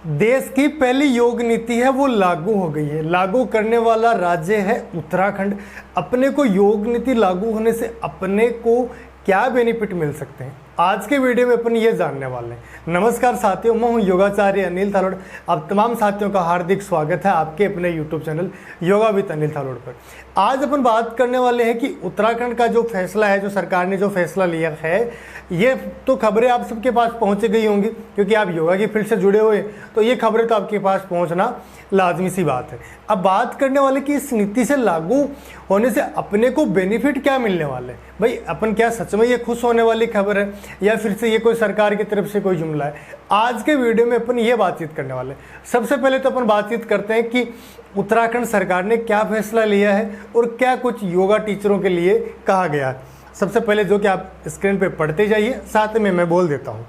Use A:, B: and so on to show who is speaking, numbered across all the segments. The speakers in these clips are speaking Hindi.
A: देश की पहली योग नीति है वो लागू हो गई है। लागू करने वाला राज्य है उत्तराखंड। अपने को योग नीति लागू होने से अपने को क्या बेनिफिट मिल सकते हैं, आज के वीडियो में अपन ये जानने वाले हैं। नमस्कार साथियों, मैं हूं योगाचार्य अनिल थालोड़। आप तमाम साथियों का हार्दिक स्वागत है आपके अपने YouTube channel yoga with Anil Thalod पर। आज अपन बात करने वाले हैं कि उत्तराखंड का जो फैसला है, जो सरकार ने जो फैसला लिया है, ये तो खबरें आप सबके पास पहुंच गई होंगी क्योंकि आप योगा की फील्ड से जुड़े हुए, तो ये खबरें तो आपके पास पहुंचना लाजमी सी बात है। अब बात करने वाले कि इस नीति से लागू होने से अपने को बेनिफिट क्या मिलने वाले हैं। भाई अपन क्या सच में ये खुश होने वाली खबर है या फिर से ये कोई सरकार की तरफ से कोई जुमला है, आज के वीडियो में अपन ये बातचीत करने वाले हैं। सबसे पहले तो अपन बातचीत करते हैं कि उत्तराखंड सरकार ने क्या फैसला लिया है और क्या कुछ योगा टीचरों के लिए कहा गया है। सबसे पहले जो कि आप स्क्रीन पे पढ़ते जाइए, साथ में मैं बोल देता हूँ।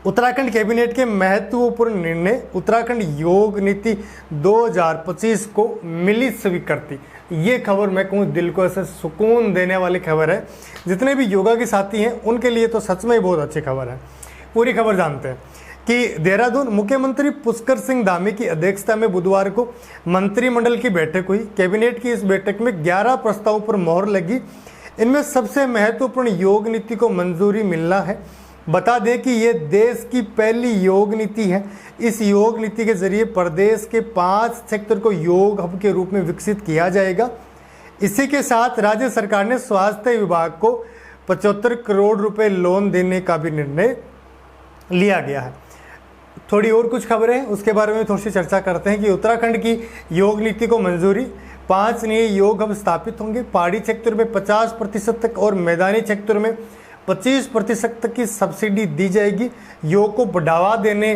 A: उत्तराखंड कैबिनेट के महत्वपूर्ण निर्णय, उत्तराखंड योग नीति 2025 को मिली स्वीकृति। ये खबर मैं कहूँ दिल को ऐसे सुकून देने वाली खबर है। जितने भी योगा के साथी हैं उनके लिए तो सच में ही बहुत अच्छी खबर है। पूरी खबर जानते हैं कि देहरादून मुख्यमंत्री पुष्कर सिंह धामी की अध्यक्षता में बुधवार को मंत्रिमंडल की बैठक हुई। कैबिनेट की इस बैठक में 11 प्रस्तावों पर मोहर लगी। इनमें सबसे महत्वपूर्ण योग नीति को मंजूरी मिलना है। बता दें कि ये देश की पहली योग नीति है। इस योग नीति के जरिए प्रदेश के 5 सेक्टर को योग हब के रूप में विकसित किया जाएगा। इसी के साथ राज्य सरकार ने स्वास्थ्य विभाग को 75 करोड़ रुपए लोन देने का भी निर्णय लिया गया है। थोड़ी और कुछ खबरें हैं, उसके बारे में थोड़ी सी चर्चा करते हैं कि उत्तराखंड की योग नीति को मंजूरी। 5 नए योग हब स्थापित होंगे। पहाड़ी क्षेत्र में 50% तक और मैदानी क्षेत्र में 25% तक की सब्सिडी दी जाएगी। योग को बढ़ावा देने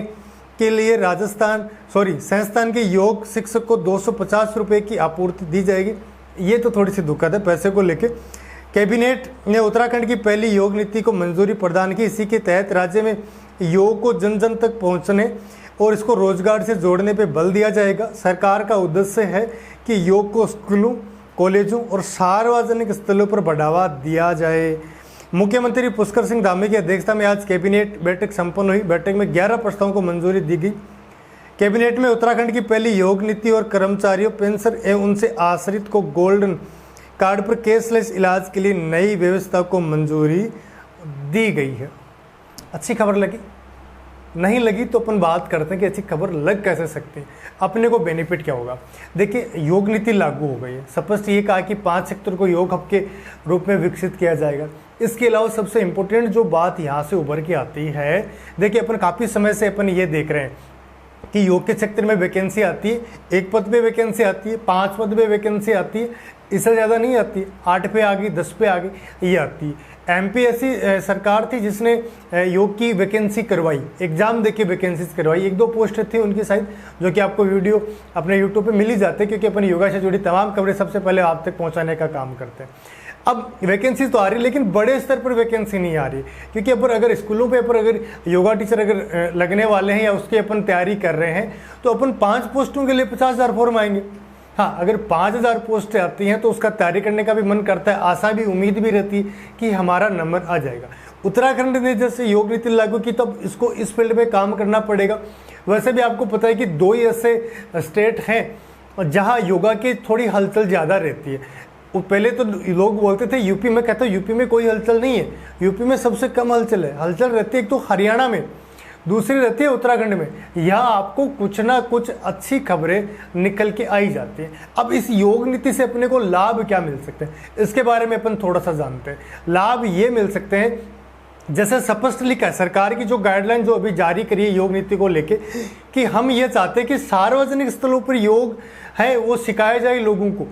A: के लिए संस्थान के योग शिक्षक को 250 रुपये की आपूर्ति दी जाएगी। ये तो थोड़ी सी दुखद है पैसे को लेके। कैबिनेट ने उत्तराखंड की पहली योग नीति को मंजूरी प्रदान की। इसी के तहत राज्य में योग को जन जन तक पहुंचने और इसको रोजगार से जोड़ने पे बल दिया जाएगा। सरकार का उद्देश्य है कि योग को स्कूलों, कॉलेजों और सार्वजनिक स्थलों पर बढ़ावा दिया जाए। मुख्यमंत्री पुष्कर सिंह धामी की अध्यक्षता में आज कैबिनेट बैठक संपन्न हुई। बैठक में 11 प्रस्तावों को मंजूरी दी गई। कैबिनेट में उत्तराखंड की पहली योग नीति और कर्मचारियों, पेंशन एवं उनसे आश्रित को गोल्डन कार्ड पर कैशलेस इलाज के लिए नई व्यवस्था को मंजूरी दी गई है। अच्छी खबर लगी? नहीं लगी तो अपन बात करते हैं कि अच्छी खबर लग कैसे सकती है, अपने को बेनिफिट क्या होगा। देखिए, योग नीति लागू हो गई है। स्पष्ट ये कहा कि 5 सेक्टर को योग हब के रूप में विकसित किया जाएगा। इसके अलावा सबसे इम्पोर्टेंट जो बात यहाँ से उभर के आती है, देखिए अपन काफ़ी समय से अपन ये देख रहे हैं कि योग के सेक्टर में वैकेंसी आती है, 1 पद पे वैकेंसी आती है, 5 पद पे वैकेंसी आती है, इससे ज़्यादा नहीं आती है। 8 पे आ गई, 10 पे आ गई, ये आती है। एमपी ऐसी सरकार थी जिसने योग की वैकेंसी करवाई, एग्जाम देके वैकेंसीज करवाई। 1-2 पोस्ट थी उनकी साइड, जो कि आपको वीडियो अपने यूट्यूब पे मिल ही जाते हैं क्योंकि अपन योगा से जुड़ी तमाम खबरें सबसे पहले आप तक पहुंचाने का काम करते हैं। अब वैकेंसी तो आ रही है लेकिन बड़े स्तर पर वैकेंसी नहीं आ रही, क्योंकि अगर स्कूलों पे अगर योगा टीचर अगर लगने वाले हैं या उसकी अपन तैयारी कर रहे हैं तो अपन 5 पोस्टों के लिए 50,000 फॉर्म आएंगे। हाँ, अगर 5,000 पोस्टें आती हैं तो उसका तैयारी करने का भी मन करता है, आशा भी, उम्मीद भी रहती है कि हमारा नंबर आ जाएगा। उत्तराखंड ने जैसे योग नीति लागू की तब इसको इस फील्ड में काम करना पड़ेगा। वैसे भी आपको पता है कि 2 ही ऐसे स्टेट हैं जहाँ योगा की थोड़ी हलचल ज़्यादा रहती है। पहले तो लोग बोलते थे यूपी में, कहते यूपी में कोई हलचल नहीं है। यूपी में सबसे कम हलचल है। हलचल रहती है एक तो हरियाणा में, दूसरी रहती है उत्तराखंड में। यहाँ आपको कुछ ना कुछ अच्छी खबरें निकल के आई जाती हैं। अब इस योग नीति से अपने को लाभ क्या मिल सकते हैं, इसके बारे में अपन थोड़ा सा जानते हैं। लाभ ये मिल सकते हैं, जैसे स्पष्ट लिखा है सरकार की जो गाइडलाइन जो अभी जारी करी है योग नीति को लेके, कि हम ये चाहते हैं कि सार्वजनिक स्थलों पर योग है वो सिखाया जाए लोगों को।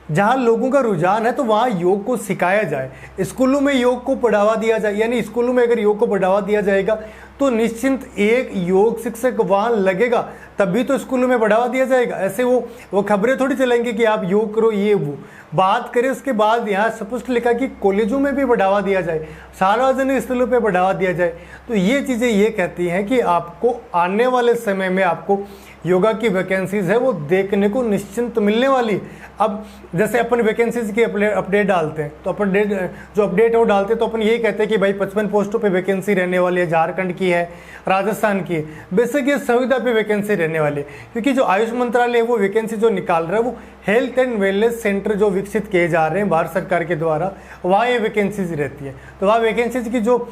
A: जहाँ लोगों का रुझान है तो वहाँ योग को सिखाया जाए। स्कूलों में योग को बढ़ावा दिया जाए, यानी स्कूलों में अगर योग को बढ़ावा दिया जाएगा तो निश्चिंत एक योग शिक्षक वहाँ लगेगा, तभी तो स्कूलों में बढ़ावा दिया जाएगा। ऐसे वो खबरें थोड़ी चलेंगी कि आप योग करो ये वो बात करें। उसके बाद यहाँ स्पष्ट लिखा कि कॉलेजों में भी बढ़ावा दिया जाए, सार्वजनिक स्थलों पर बढ़ावा दिया जाए। तो ये चीज़ें ये कहती हैं कि आपको आने वाले समय में आपको योगा की वैकेंसीज है वो देखने को निश्चिंत मिलने वाली। अब जैसे अपन वैकेंसीज की अपडेट डालते हैं तो अपन जो अपडेट है वो डालते हैं तो अपन यही कहते हैं कि भाई 55 पोस्टों पे वैकेंसी रहने वाली है, झारखंड की है, राजस्थान की है। बेसिक ये संविदा पे वैकेंसी रहने वाली है, क्योंकि जो आयुष मंत्रालय है वो वैकेंसी जो निकाल रहा है वो हेल्थ एंड वेलनेस सेंटर जो विकसित किए जा रहे हैं भारत सरकार के द्वारा, वहाँ ये वैकेंसीज रहती है। तो वहाँ वैकेंसीज की जो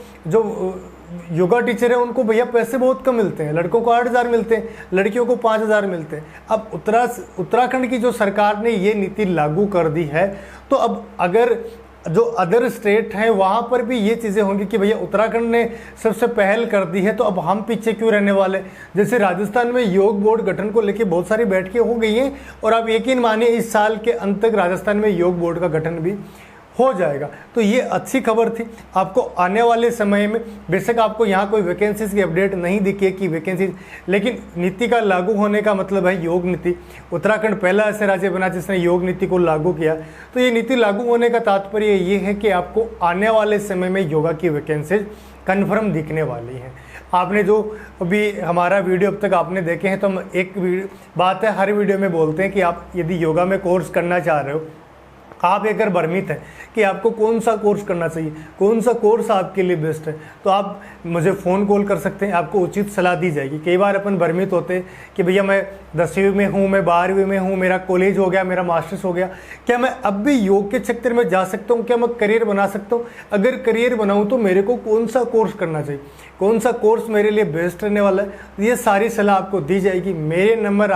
A: योगा टीचर है उनको भैया पैसे बहुत कम मिलते हैं, लड़कों को 8,000 मिलते हैं, लड़कियों को 5,000 मिलते हैं। अब उत्तराखंड की जो सरकार ने ये नीति लागू कर दी है, तो अब अगर जो अदर स्टेट हैं वहाँ पर भी ये चीज़ें होंगी कि भैया उत्तराखंड ने सबसे पहल कर दी है तो अब हम पीछे क्यों रहने वाले। जैसे राजस्थान में योग बोर्ड गठन को लेकर बहुत सारी बैठकें हो गई हैं और आप यकीन मानिए इस साल के अंत तक राजस्थान में योग बोर्ड का गठन भी हो जाएगा। तो ये अच्छी खबर थी। आपको आने वाले समय में बेशक आपको यहाँ कोई वैकेंसीज की अपडेट नहीं दिखी कि वैकेंसी, लेकिन नीति का लागू होने का मतलब है योग नीति। उत्तराखंड पहला ऐसा राज्य बना जिसने योग नीति को लागू किया। तो ये नीति लागू होने का तात्पर्य ये है कि आपको आने वाले समय में योगा की वैकेंसीज कन्फर्म दिखने वाली हैं। आपने जो अभी हमारा वीडियो अब तक आपने देखे हैं, तो हम एक बात है हर वीडियो में बोलते हैं कि आप यदि योगा में कोर्स करना चाह रहे हो, आप अगर भ्रमित है कि आपको कौन सा कोर्स करना चाहिए, कौन सा कोर्स आपके लिए बेस्ट है, तो आप मुझे फ़ोन कॉल कर सकते हैं, आपको उचित सलाह दी जाएगी। कई बार अपन भ्रमित होते हैं कि भैया मैं 10वीं में हूँ, मैं 12वीं में हूँ, मेरा कॉलेज हो गया, मेरा मास्टर्स हो गया, क्या मैं अब भी योग के क्षेत्र में जा सकता हूँ, क्या मैं करियर बना सकता हूँ? अगर करियर बनाऊँ तो मेरे को कौन सा कोर्स करना चाहिए, कौन सा कोर्स मेरे लिए बेस्ट रहने वाला है, ये सारी सलाह आपको दी जाएगी। मेरे नंबर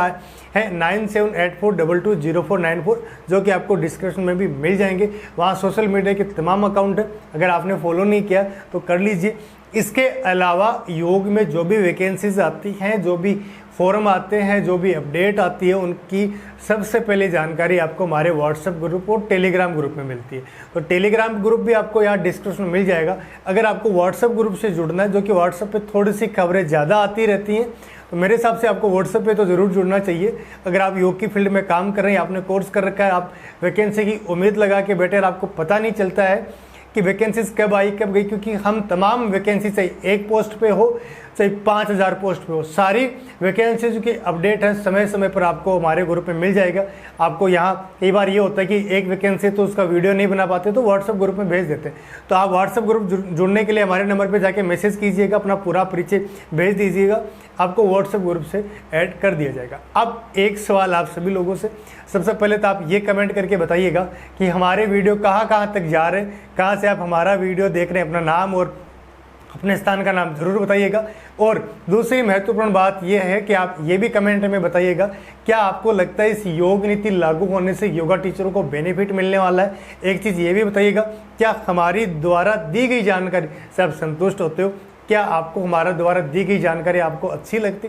A: है 9784220494, जो कि आपको डिस्क्रिप्शन में भी मिल जाएंगे। वहाँ सोशल मीडिया के तमाम अकाउंट है, अगर आपने फॉलो नहीं किया तो कर लीजिए। इसके अलावा योग में जो भी वैकेंसीज आती हैं, जो भी फॉर्म आते हैं, जो भी अपडेट आती है, उनकी सबसे पहले जानकारी आपको हमारे व्हाट्सएप ग्रुप और टेलीग्राम ग्रुप में मिलती है। तो टेलीग्राम ग्रुप भी आपको यहाँ डिस्क्रिप्शन में मिल जाएगा। अगर आपको व्हाट्सएप ग्रुप से जुड़ना है, जो कि व्हाट्सएप पे थोड़ी सी खबरें ज़्यादा आती रहती हैं, तो मेरे हिसाब से आपको व्हाट्सएप पे तो ज़रूर जुड़ना चाहिए। अगर आप योग की फील्ड में काम कर रहे हैं, आपने कोर्स कर रखा है, आप वैकेंसी की उम्मीद लगा के बैठे और आपको पता नहीं चलता है कि वैकेंसीज कब आई कब गई, क्योंकि हम तमाम वैकेंसी चाहे एक पोस्ट पे हो चाहे 5,000 पोस्ट पे हो, सारी वैकेंसीज की अपडेट है समय समय पर आपको हमारे ग्रुप में मिल जाएगा। आपको यहाँ कई बार ये होता है कि एक वैकेंसी तो उसका वीडियो नहीं बना पाते तो व्हाट्सएप ग्रुप में भेज देते हैं। तो आप व्हाट्सएप ग्रुप जुड़ने के लिए हमारे नंबर पर जाके मैसेज कीजिएगा, अपना पूरा परिचय भेज दीजिएगा, आपको व्हाट्सएप ग्रुप से ऐड कर दिया जाएगा। अब एक सवाल आप सभी लोगों से, सबसे पहले तो आप ये कमेंट करके बताइएगा कि हमारे वीडियो कहाँ तक जा रहे हैं, कहाँ से आप हमारा वीडियो देख रहे हैं, अपना नाम और अपने स्थान का नाम जरूर बताइएगा। और दूसरी महत्वपूर्ण बात यह है कि आप ये भी कमेंट में बताइएगा, क्या आपको लगता है इस योग नीति लागू होने से योगा टीचरों को बेनिफिट मिलने वाला है? एक चीज़ ये भी बताइएगा, क्या हमारी द्वारा दी गई जानकारी से आप संतुष्ट होते हो? क्या आपको हमारा द्वारा दी गई जानकारी आपको अच्छी लगती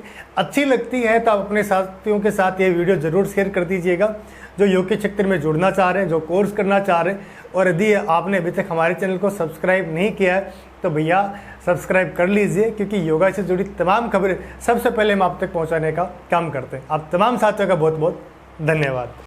A: है तो आप अपने साथियों के साथ ये वीडियो ज़रूर शेयर कर दीजिएगा, जो योग के क्षेत्र में जुड़ना चाह रहे हैं, जो कोर्स करना चाह रहे हैं। और यदि आपने अभी तक हमारे चैनल को सब्सक्राइब नहीं किया है तो भैया सब्सक्राइब कर लीजिए, क्योंकि योगा से जुड़ी तमाम खबरें सबसे पहले हम आप तक पहुंचाने का काम करते हैं। आप तमाम साथियों का बहुत बहुत धन्यवाद।